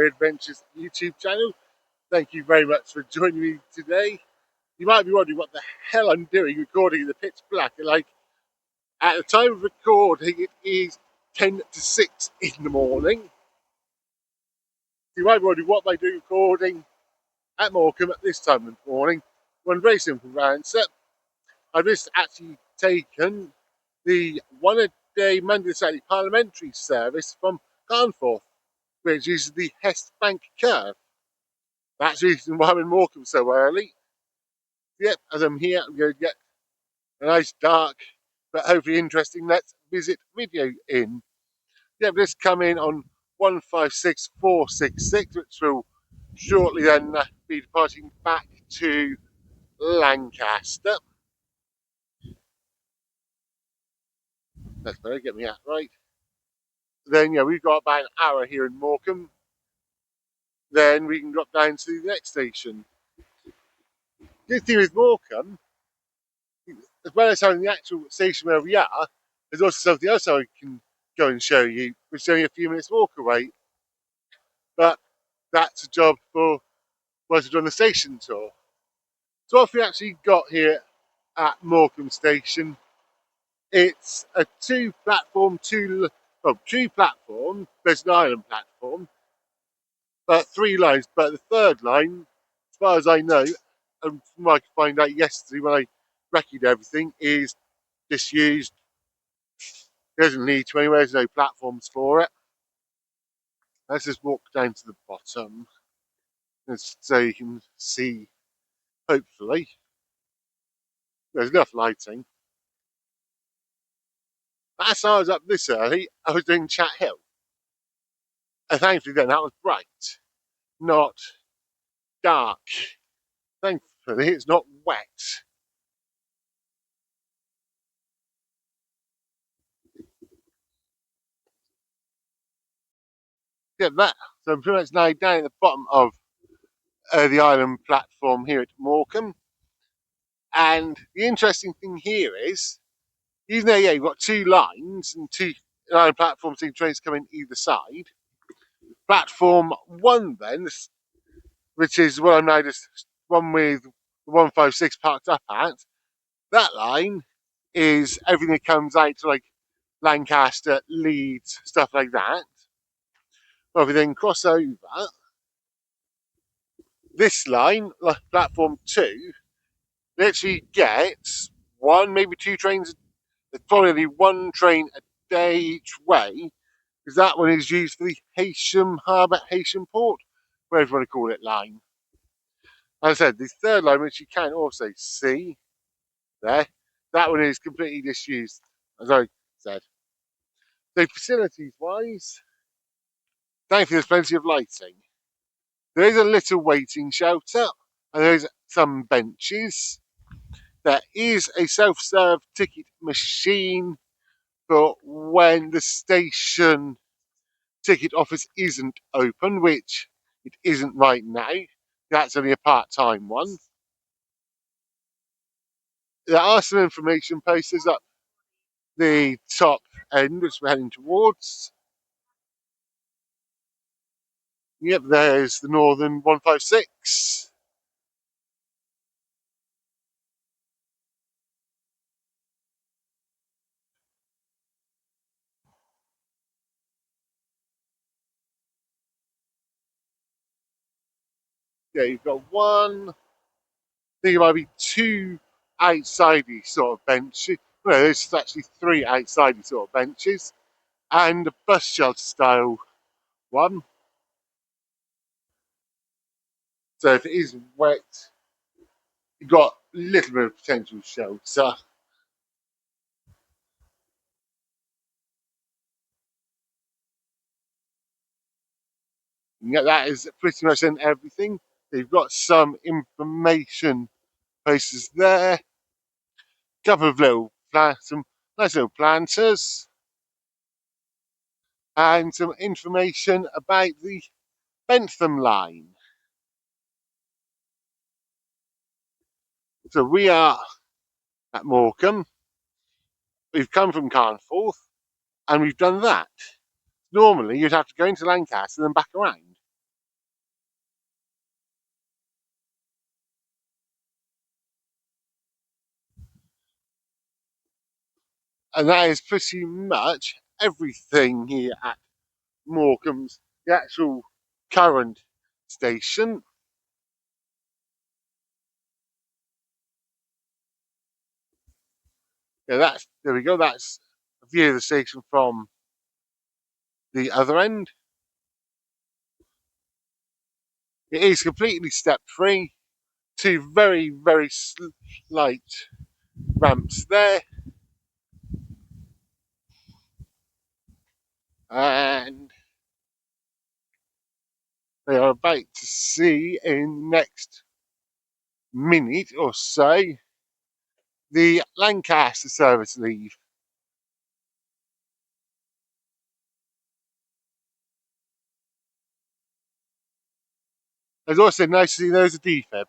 My Adventures YouTube channel. Thank you very much for joining me today. You might be wondering what the hell I'm doing recording in the pitch black. Like, at the time of recording, it is 10 to 6 in the morning. You might be wondering what am I doing recording at Morecambe at this time of the morning. One very simple answer. I've just actually taken the one-a-day Monday to Saturday parliamentary service from Carnforth, which is the Hest Bank curve. That's the reason why I'm in Morecambe so early. Yep, as I'm here, I'm going to get a nice dark, but hopefully interesting Let's Visit video in. Yep, this come in on 156466, which will shortly then be departing back to Lancaster. That's better, get me that right. Then, yeah, we've got about an hour here in Morecambe. Then we can drop down to the next station. Good thing with Morecambe, as well as having the actual station where we are, there's also something else I can go and show you, which is only a few minutes walk away. But that's a job for once we've done the station tour. So what we actually got here at Morecambe Station, it's a two platform, there's an island platform, but 3 lines, but the third line, as far as I know, and from what I could find out yesterday when I recce'd everything, is disused. It doesn't lead to anywhere, there's no platforms for it. Let's just walk down to the bottom so you can see, hopefully. There's enough lighting. Last time I was up this early, I was doing Chat Hill. And thankfully then that was bright, not dark. Thankfully it's not wet. Yeah, so I'm pretty much now down at the bottom of the island platform here at Morecambe. And the interesting thing here is, even though, yeah, you've got 2 lines and 2 island platforms, so trains come in either side. Platform 1 then, which is what I'm now just one with 156 parked up at, that line is everything that comes out to like Lancaster, Leeds, stuff like that. Well, we then cross over, this line, platform 2, literally gets 1, maybe 2 trains, probably 1 train a day each way, because that one is used for the Heysham Harbour, Heysham Port, whatever you want to call it, line. As I said, the third line, which you can also see there, that one is completely disused, as I said. So facilities wise, thankfully there's plenty of lighting. There is a little waiting shelter, and there is some benches. There is a self-serve ticket machine for when the station ticket office isn't open, which it isn't right now. That's only a part-time one. There are some information posters up the top end, which we're heading towards. Yep, there's the Northern 156. Yeah, you've got one, I think it might be 2 outsidey sort of benches. No, there's actually 3 outsidey sort of benches, and a bus shelter style one. So if it is wet, you've got a little bit of potential shelter. Yeah, that is pretty much in everything. They've got some information places there. A couple of little some nice little planters. And some information about the Bentham line. So we are at Morecambe. We've come from Carnforth, and we've done that. Normally, you'd have to go into Lancaster and then back around. And that is pretty much everything here at Morecambe's, the actual current station. Yeah, there we go. That's a view of the station from the other end. It is completely step free. Two very, very slight ramps there. And they are about to see in the next minute or so the Lancaster service leave. It's also nice to see those a defib.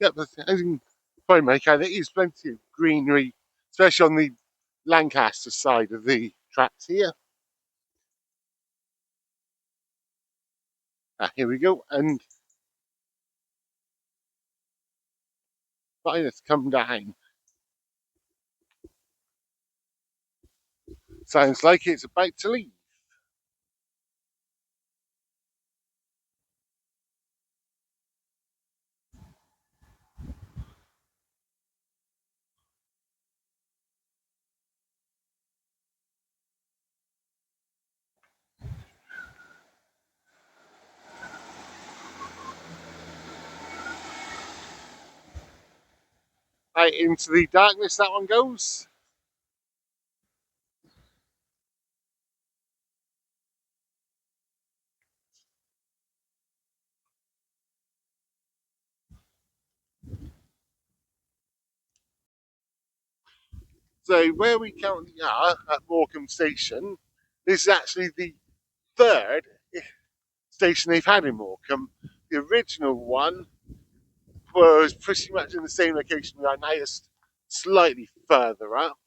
Yep, as you can probably make out, there is plenty of greenery, especially on the Lancaster side of the tracks here. Here we go, and let's come down. Sounds like it's about to leave. Out into the darkness that one goes. So where we currently are at Morecambe Station, this is actually the third station they've had in Morecambe. The original one was pretty much in the same location we are now, just slightly further up.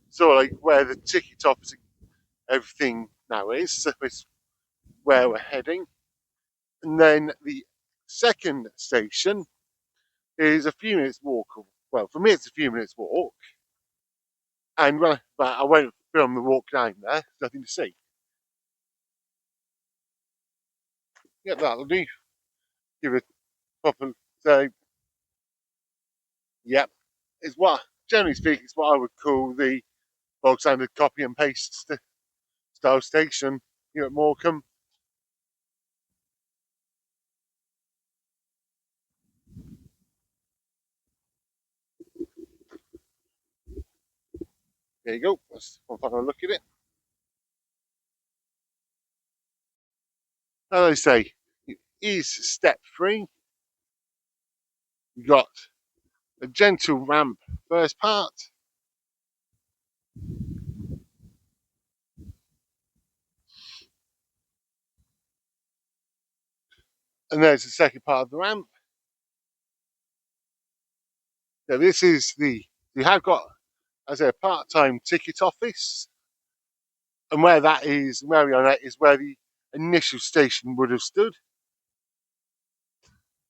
So like where the ticket office and everything now is, so it's where we're heading. And then the second station is a few minutes walk. Well, for me it's a few minutes walk. And but I won't film the walk down there, there's nothing to see. Yeah, that'll do. Give it a proper so yep. It's what generally speaking it's what I would call the bog standard copy and paste style station here at Morecambe. There you go. Let's have a look at it. As I say, it is step free. You've got a gentle ramp first part, and there's the second part of the ramp. Now this is you have got as a part-time ticket office, and where that is, where we are at is where the initial station would have stood,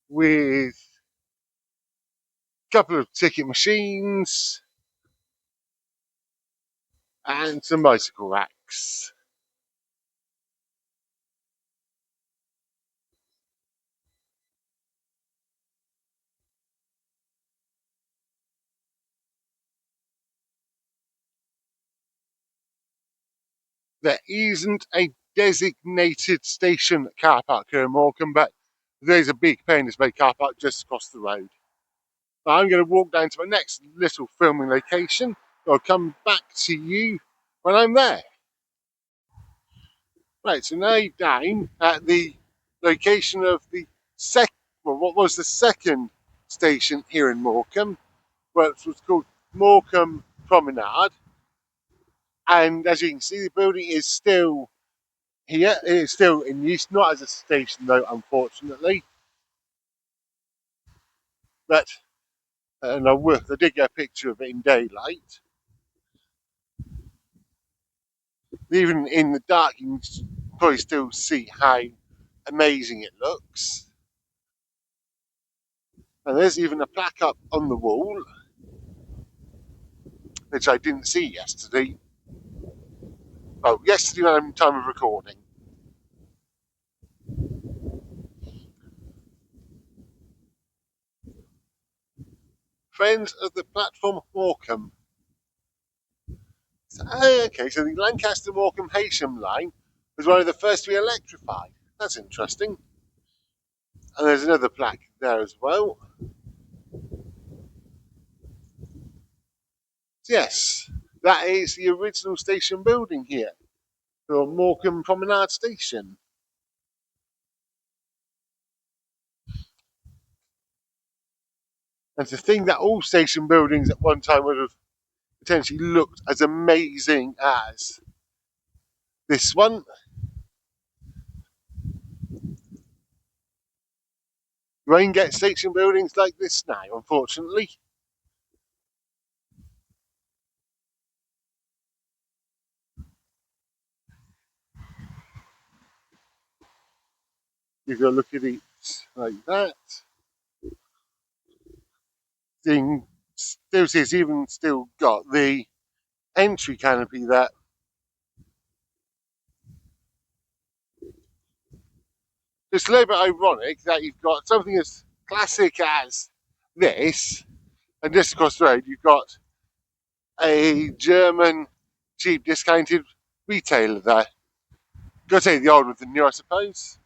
with a couple of ticket machines and some bicycle racks. There isn't a designated station car park here in Morecambe, but there's a big Painters Bay car park just across the road. But I'm going to walk down to my next little filming location. I'll come back to you when I'm there. Right, so now down at the location of the what was the second station here in Morecambe, which was called Morecambe Promenade. And as you can see, the building is still here. It is still in use, not as a station though, unfortunately. But and I did get a picture of it in daylight. Even in the dark, you can probably still see how amazing it looks. And there's even a plaque up on the wall, which I didn't see yesterday. Oh, yesterday at the time of recording. Friends of the platform Morecambe. Okay, so the Lancaster Morecambe Heysham line was one of the first to be electrified. That's interesting. And there's another plaque there as well. Yes, that is the original station building here for Morecambe Promenade Station. And to think that all station buildings at one time would have potentially looked as amazing as this one. You ain't get station buildings like this now, unfortunately. You go look at it like that. Thing still says even still got the entry canopy there. It's a little bit ironic that you've got something as classic as this, and just across the road you've got a German cheap discounted retailer there. Got to take the old with the new, I suppose.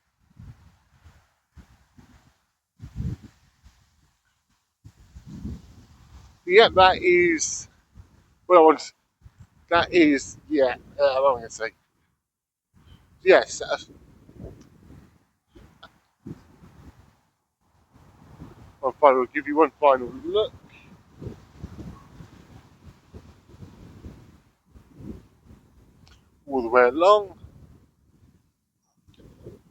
Yep, that is what I want. That is, yeah, what am I going to say? Yes, I'll give you one final look all the way along.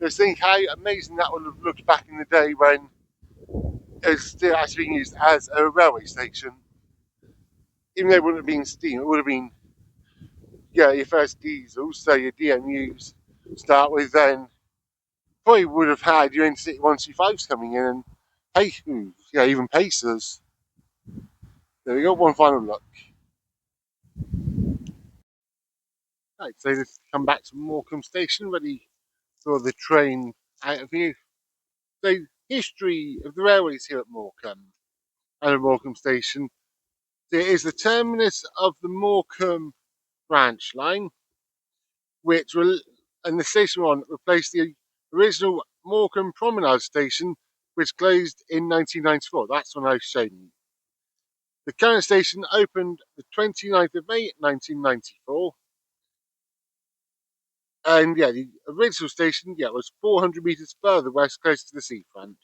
Just think how amazing that would have looked back in the day when it was still actually being used as a railway station. Even though it wouldn't have been steam, it would have been, yeah, your first diesels, so your DMUs start with, then probably would have had your Intercity 125s coming in and yeah, even Pacers. There we go, one final look. Right, so let's come back to Morecambe Station, ready for the train out of here. So, history of the railways here at Morecambe and at Morecambe Station. There is the terminus of the Morecambe branch line, and the station one replaced the original Morecambe Promenade station, which closed in 1994. That's when I was showing you. The current station opened the 29th of May 1994. And yeah, the original station, was 400 metres further west, close to the seafront.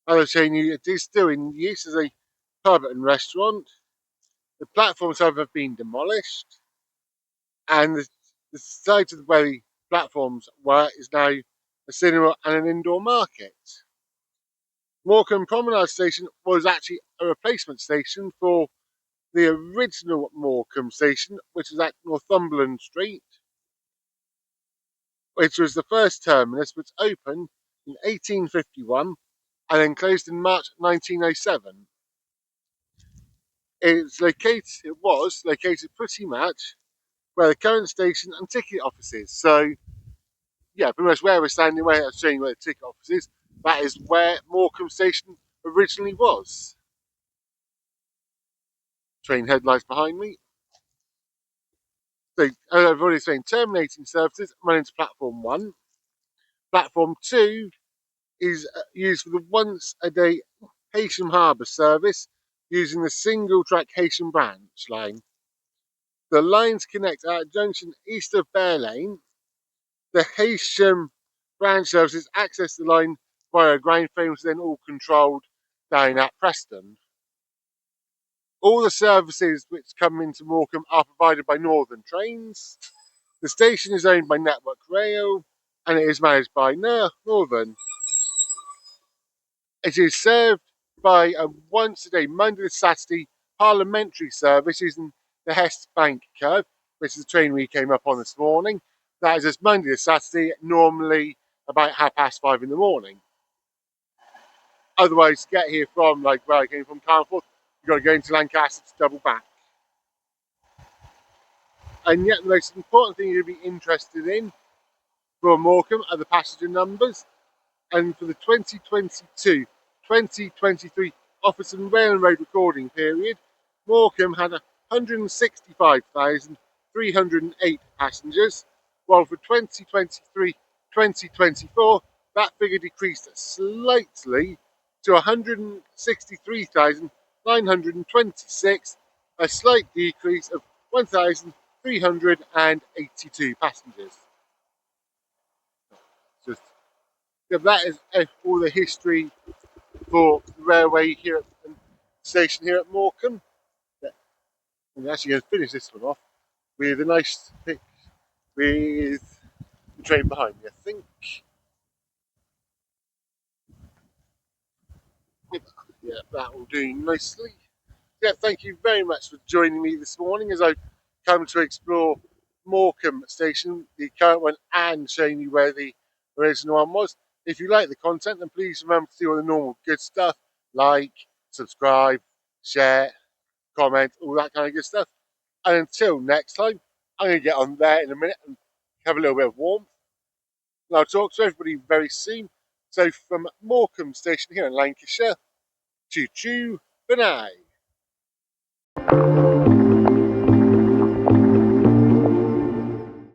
I was showing you it is still in use as a pub and restaurant. The platforms have been demolished, and the site of where the platforms were is now a cinema and an indoor market. Morecambe Promenade Station was actually a replacement station for the original Morecambe Station, which was at Northumberland Street, which was the first terminus, which opened in 1851 and then closed in March 1907. It was located pretty much where the current station and ticket office is. So, yeah, pretty much where we're standing, where I'm showing where the ticket office is, that is where Morecambe Station originally was. Train headlights behind me. So, as I've already said, terminating services running to platform 1. Platform 2 is used for the once a day Heysham Harbour service using the single track Heysham branch line. The lines connect at a junction east of Bear Lane. The Heysham branch services access the line via ground frames, then all controlled down at Preston. All the services which come into Morecambe are provided by Northern Trains. The station is owned by Network Rail and it is managed by Northern. It is served by a once a day, Monday to Saturday, parliamentary service using the Hest Bank curve, which is the train we came up on this morning. That is just Monday to Saturday, normally about 5:30 in the morning. Otherwise, to get here from like where I came from, Carnforth, you've got to go into Lancaster to double back. And yet the most important thing you'll be interested in for Morecambe are the passenger numbers. And for the 2022-2023 Office and Railroad recording period, Morecambe had 165,308 passengers, while for 2023-2024 that figure decreased slightly to 163,926, a slight decrease of 1,382 passengers. Just that is all the history for the railway here at the station here at Morecambe. I'm actually going to finish this one off with a nice pic with the train behind me, I think. Yeah, that will do nicely. Yeah, thank you very much for joining me this morning as I come to explore Morecambe Station, the current one, and showing you where the original one was. If you like the content, then please remember to do all the normal good stuff, like, subscribe, share, comment, all that kind of good stuff. And until next time, I'm going to get on there in a minute and have a little bit of warmth. And I'll talk to everybody very soon. So from Morecambe Station here in Lancashire, choo choo for now.